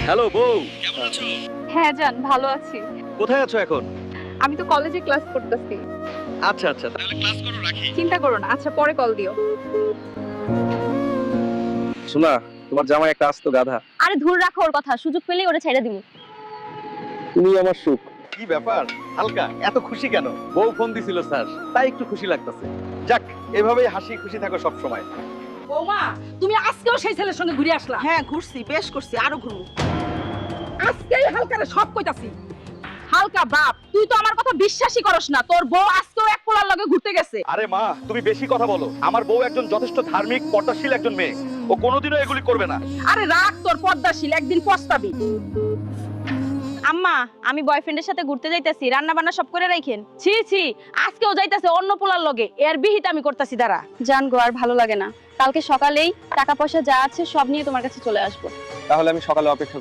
Hello বউ, কেমন আছো? হ্যাঁ জান, ভালো আছি। কোথায় আছো এখন? আমি তো কলেজে ক্লাস করতেছি। আচ্ছা আচ্ছা, তাহলে ক্লাস করো, রাখি। চিন্তা করো না, আচ্ছা পরে কল দিও। শোনা, তোমার জামাই একটা আস্ত গাধা। আরে ধুর রাখো ওর কথা, সুযোগ পেলেই ওরে ছেড়ে দিমু। তুমি আমার সুখ। কি ব্যাপার হালকা, এত খুশি কেন? বউ ফোন দিছিল স্যার, তাই একটু খুশি লাগতেছে। যাক, এভাবেই হাসি খুশি থাকো সব সময়। বৌমা, তুমি আজকেও সেই ছেলের সঙ্গে ঘুরে আসলা? হ্যাঁ ঘুরছি, বেশ করছি, আরো ঘুরবো। আজকেই হালকারে সব কইতাছি। হালকা বাপ, তুই তো আমার কথা বিশ্বাসই করস না। তোর বউ আজকেও এক পোলার লগে ঘুরতে গেছে। আরে মা, তুমি বেশি কথা বলো। আমার বউ একজন যথেষ্ট ধার্মিক পর্দাশীল একজন মেয়ে। ও কোনোদিনও এগুলি করবে না। আরে রাখ তোর পর্দাশীল, একদিন পস্তাবি। আম্মা, আমি বয়ফ্রেন্ডের সাথে ঘুরতে যাইতাছি, রান্না বান্না সব করে রাখেন। ছি ছি, আজকেও যাইতাছে অন্য পোলার লগে, এর বিহিত আমি করতাছি। দাঁড়া। জান গো, আর ভালো লাগে না। কালকে সকালেই টাকা পয়সা যা আছে সব নিয়ে তোমার কাছে চলে আসবো। তাহলে আমি সকালে অপেক্ষা